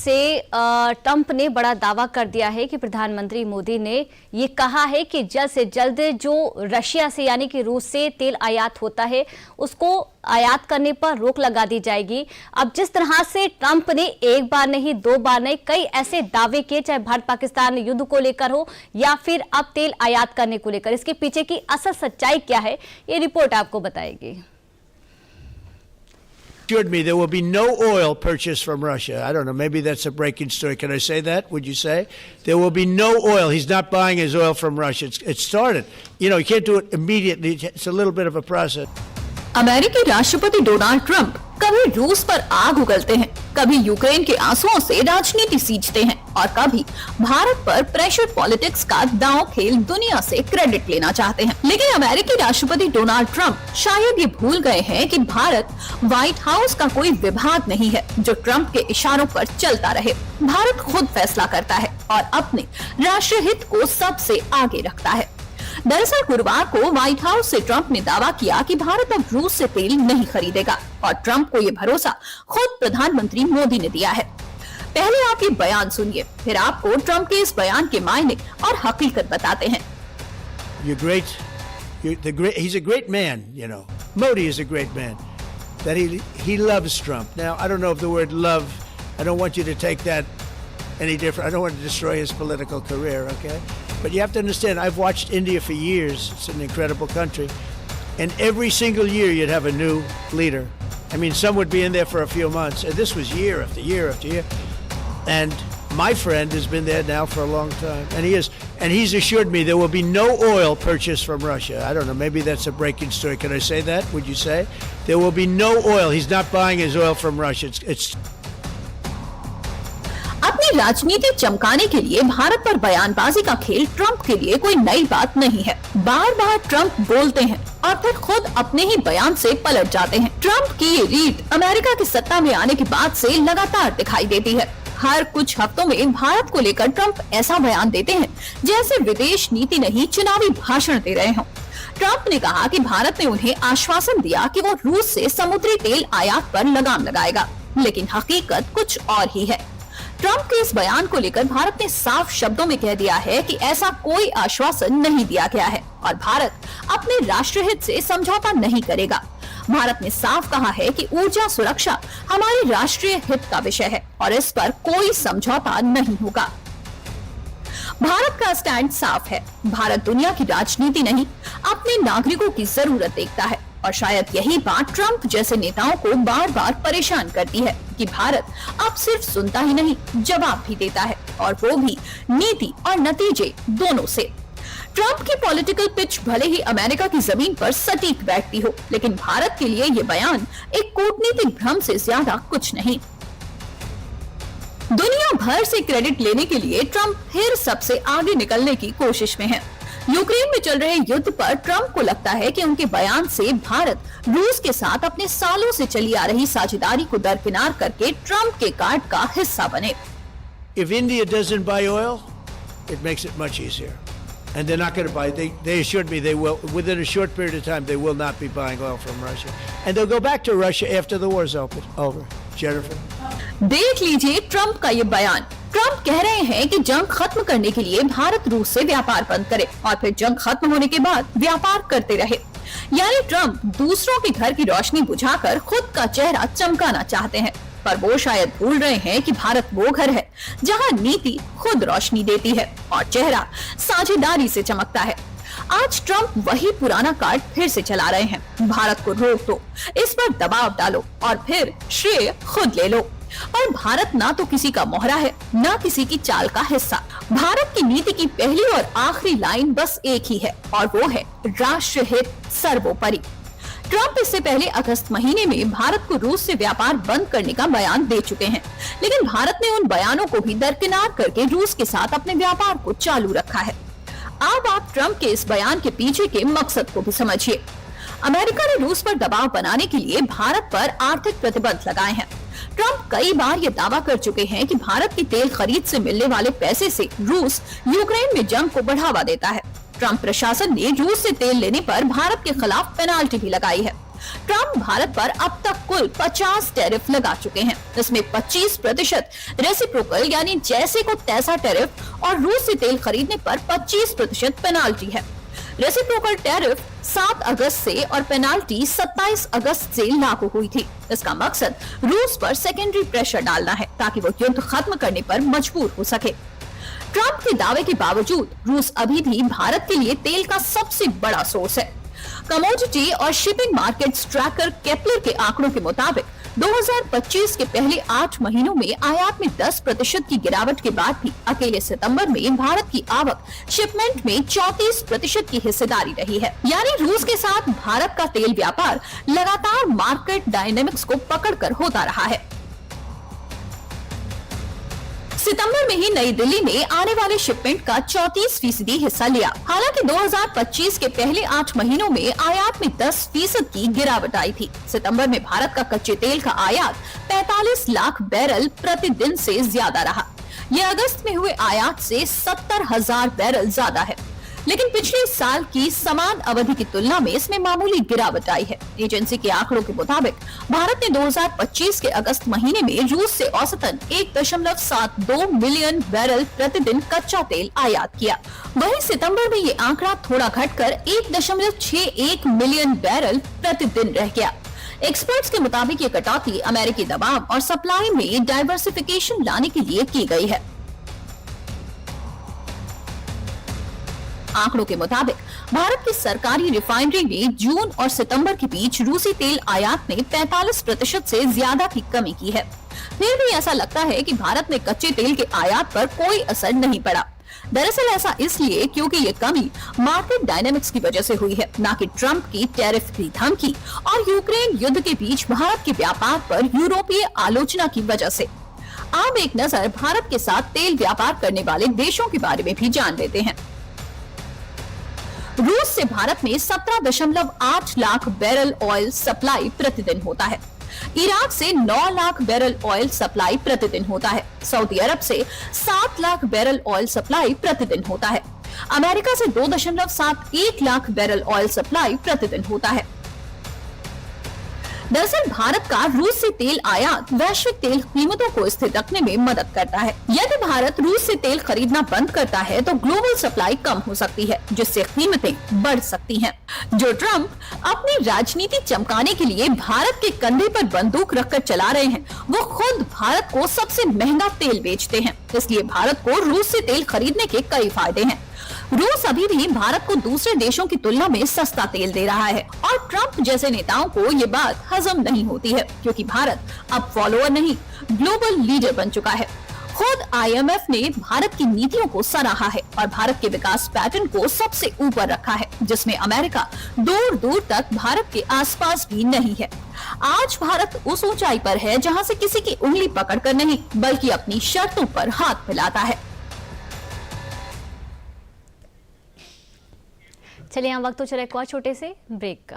से ट्रंप ने बड़ा दावा कर दिया है कि प्रधानमंत्री मोदी ने ये कहा है कि जल्द से जल्द जो रशिया से यानी कि रूस से तेल आयात होता है उसको आयात करने पर रोक लगा दी जाएगी। अब जिस तरह से ट्रंप ने एक बार नहीं दो बार नहीं कई ऐसे दावे किए, चाहे भारत पाकिस्तान युद्ध को लेकर हो या फिर अब तेल आयात करने को लेकर, इसके पीछे की असल सच्चाई क्या है ये रिपोर्ट आपको बताएगी। Assured me there will be no oil purchased from Russia. I don't know, maybe that's a breaking story. Can I say that? Would you say? There will be no oil. He's not buying his oil from Russia. It started. You know, you can't do it immediately. It's a little bit of a process. अमेरिकी राष्ट्रपति Donald Trump कभी रूस पर आग उगलते हैं, कभी Ukraine के आंसुओं से राजनीति सींचते हैं और कभी भारत पर प्रेशर पॉलिटिक्स का दांव खेल दुनिया से क्रेडिट लेना चाहते हैं। लेकिन अमेरिकी राष्ट्रपति डोनाल्ड ट्रंप शायद ये भूल गए हैं कि भारत व्हाइट हाउस का कोई विभाग नहीं है जो ट्रंप के इशारों पर चलता रहे। भारत खुद फैसला करता है और अपने राष्ट्रीय हित को सबसे आगे रखता है। दरअसल गुरुवार को व्हाइट हाउस से ट्रंप ने दावा किया कि भारत अब रूस से तेल नहीं खरीदेगा और ट्रंप को ये भरोसा खुद प्रधानमंत्री मोदी ने दिया है। पहले आप ये बयान सुनिए, फिर आपको ट्रंप के इस बयान के मायने और हकीकत बताते हैं। He's a great man, you know. Modi is a great man. That he loves Trump. Now, I don't know if the word love, I don't want you to take that any different. I don't want to destroy his political career, okay? But you have to understand, I've watched India for years. It's an incredible country. And every single year you'd have a new leader. I mean, some would be in there for a few months. And this was year after year after year. And my friend has been there now for a long time. And he's assured me there will be no oil purchased from Russia. I don't know, maybe that's a breaking story. Can I say that? Would you say? There will be no oil. He's not buying his oil from Russia. It's अपनी राजनीति चमकाने के लिए भारत पर बयानबाजी का खेल Trump के लिए कोई नई बात नहीं है। बार बार ट्रंप बोलते हैं और फिर खुद अपने ही बयान से पलट जाते हैं। ट्रंप की ये रीत अमेरिका की सत्ता में आने के बाद से लगातार दिखाई देती है। हर कुछ हफ्तों में भारत को लेकर ट्रंप ऐसा बयान देते हैं जैसे विदेश नीति नहीं चुनावी भाषण दे रहे हों। ट्रंप ने कहा कि भारत ने उन्हें आश्वासन दिया कि वो रूस से समुद्री तेल आयात पर लगाम लगाएगा, लेकिन हकीकत कुछ और ही है। ट्रंप के इस बयान को लेकर भारत ने साफ शब्दों में कह दिया है कि ऐसा कोई आश्वासन नहीं दिया गया है और भारत अपने राष्ट्रीय हित से समझौता नहीं करेगा। भारत ने साफ कहा है कि ऊर्जा सुरक्षा हमारे राष्ट्रीय हित का विषय है और इस पर कोई समझौता नहीं होगा। भारत का स्टैंड साफ है। भारत दुनिया की राजनीति नहीं, अपने नागरिकों की जरूरत देखता है और शायद यही बात ट्रंप जैसे नेताओं को बार बार परेशान करती है कि भारत अब सिर्फ सुनता ही नहीं, जवाब भी देता है और वो भी नीति और नतीजे दोनों से। ट्रंप की पॉलिटिकल पिच भले ही अमेरिका की जमीन पर सटीक बैठती हो, लेकिन भारत के लिए ये बयान एक कूटनीतिक भ्रम से ज्यादा कुछ नहीं। दुनिया भर से क्रेडिट लेने के लिए ट्रंप फिर सबसे आगे निकलने की कोशिश में है। यूक्रेन में चल रहे युद्ध पर ट्रंप को लगता है कि उनके बयान से भारत रूस के साथ अपने सालों से चली आ रही साझेदारी को दरकिनार करके ट्रंप के कार्ड का हिस्सा बने। If India doesn't buy oil, it makes it much easier. And they're not going to buy. They assured me they will, within a short period of time, they will not be buying oil from Russia. And they'll go back to Russia after the war's over. Jennifer? देख लीजिए Trump का ये बयान। Trump कह रहे हैं कि जंग खत्म करने के लिए भारत रूस से व्यापार बंद करे और फिर जंग खत्म होने के बाद व्यापार करते रहे। यानी ट्रंप दूसरों के घर की रोशनी बुझाकर खुद का चेहरा चमकाना चाहते हैं, पर वो शायद भूल रहे हैं कि भारत वो घर है जहां नीति खुद रोशनी देती है और चेहरा साझेदारी से चमकता है। आज ट्रंप वही पुराना कार्ड फिर से चला रहे हैं। भारत को रोक दो, इस पर दबाव डालो और फिर श्रेय खुद ले लो। और भारत ना तो किसी का मोहरा है, ना किसी की चाल का हिस्सा। भारत की नीति की पहली और आखिरी लाइन बस एक ही है और वो है राष्ट्रीय हित सर्वोपरि। ट्रंप इससे पहले अगस्त महीने में भारत को रूस से व्यापार बंद करने का बयान दे चुके हैं, लेकिन भारत ने उन बयानों को भी दरकिनार करके रूस के साथ अपने व्यापार को चालू रखा है। अब आप ट्रंप के इस बयान के पीछे के मकसद को भी समझिए। अमेरिका ने रूस पर दबाव बनाने के लिए भारत पर आर्थिक प्रतिबंध लगाए हैं। ट्रंप कई बार ये दावा कर चुके हैं कि भारत की तेल खरीद से मिलने वाले पैसे से रूस यूक्रेन में जंग को बढ़ावा देता है। ट्रंप प्रशासन ने रूस से तेल लेने पर भारत के खिलाफ पेनाल्टी भी लगाई है। ट्रम्प भारत पर अब तक कुल 50 टैरिफ लगा चुके हैं। इसमें 25% रेसिप्रोकल यानी जैसे को तैसा टैरिफ और रूस से तेल खरीदने पर 25% पेनाल्टी है। रेसिप्रोकल टैरिफ 7 अगस्त से और पेनाल्टी 27 अगस्त से लागू हुई थी। इसका मकसद रूस पर सेकेंडरी प्रेशर डालना है ताकि वो युद्ध खत्म करने पर मजबूर हो सके। ट्रम्प के दावे के बावजूद रूस अभी भी भारत के लिए तेल का सबसे बड़ा सोर्स है। कमोडिटी और शिपिंग मार्केट्स ट्रैकर केपलर के आंकड़ों के मुताबिक 2025 के पहले 8 महीनों में आयात में 10% की गिरावट के बाद भी अकेले सितंबर में भारत की आवक शिपमेंट में 34% की हिस्सेदारी रही है। यानी रूस के साथ भारत का तेल व्यापार लगातार मार्केट डायनेमिक्स को पकड़कर होता रहा है। सितंबर में ही नई दिल्ली ने आने वाले शिपमेंट का 34% हिस्सा लिया। हालांकि 2025 के पहले 8 महीनों में आयात में 10% की गिरावट आई थी। सितंबर में भारत का कच्चे तेल का आयात 45 लाख बैरल प्रतिदिन से ज्यादा रहा। यह अगस्त में हुए आयात से 70,000 बैरल ज्यादा है, लेकिन पिछले साल की समान अवधि की तुलना में इसमें मामूली गिरावट आई है। एजेंसी के आंकड़ों के मुताबिक भारत ने 2025 के अगस्त महीने में रूस से औसतन 1.72 मिलियन बैरल प्रतिदिन कच्चा तेल आयात किया। वहीं सितंबर में ये आंकड़ा थोड़ा घटकर 1.61 मिलियन बैरल प्रतिदिन रह गया। एक्सपर्ट्स के मुताबिक ये कटौती अमेरिकी दबाव और सप्लाई में डाइवर्सिफिकेशन लाने के लिए की गई है। आंकड़ों के मुताबिक भारत की सरकारी रिफाइनरी में जून और सितंबर के बीच रूसी तेल आयात में 45% से ज्यादा की कमी की है। फिर भी ऐसा लगता है कि भारत में कच्चे तेल के आयात पर कोई असर नहीं पड़ा। दरअसल ऐसा इसलिए क्योंकि ये कमी मार्केट डायनेमिक्स की वजह से हुई है, न कि ट्रंप की टैरिफ की धमकी और यूक्रेन युद्ध के बीच भारत के व्यापार पर यूरोपीय आलोचना की वजह से। अब एक नजर भारत के साथ तेल व्यापार करने वाले देशों के बारे में भी जान लेते हैं। रूस से भारत में 17.8 लाख बैरल ऑयल सप्लाई प्रतिदिन होता है। इराक से 9 लाख बैरल ऑयल सप्लाई प्रतिदिन होता है। सऊदी अरब से 7 लाख बैरल ऑयल सप्लाई प्रतिदिन होता है। अमेरिका से 2.71 लाख बैरल ऑयल सप्लाई प्रतिदिन होता है। दरअसल भारत का रूस से तेल आयात वैश्विक तेल कीमतों को स्थिर रखने में मदद करता है। यदि भारत रूस से तेल खरीदना बंद करता है तो ग्लोबल सप्लाई कम हो सकती है, जिससे कीमतें बढ़ सकती हैं। जो ट्रंप अपनी राजनीति चमकाने के लिए भारत के कंधे पर बंदूक रखकर चला रहे हैं, वो खुद भारत को सबसे महंगा तेल बेचते हैं। इसलिए भारत को रूस से तेल खरीदने के कई फायदे हैं। रूस अभी भी भारत को दूसरे देशों की तुलना में सस्ता तेल दे रहा है और ट्रंप जैसे नेताओं को ये बात हजम नहीं होती है, क्योंकि भारत अब फॉलोअर नहीं ग्लोबल लीडर बन चुका है। खुद IMF ने भारत की नीतियों को सराहा है और भारत के विकास पैटर्न को सबसे ऊपर रखा है, जिसमें अमेरिका दूर दूर तक भारत के आसपास भी नहीं है। आज भारत उस ऊंचाई पर है जहां से किसी की उंगली पकड़कर नहीं, बल्कि अपनी शर्तों पर हाथ मिलाता है। चलिए यहाँ वक्त तो चला एक और छोटे से ब्रेक का।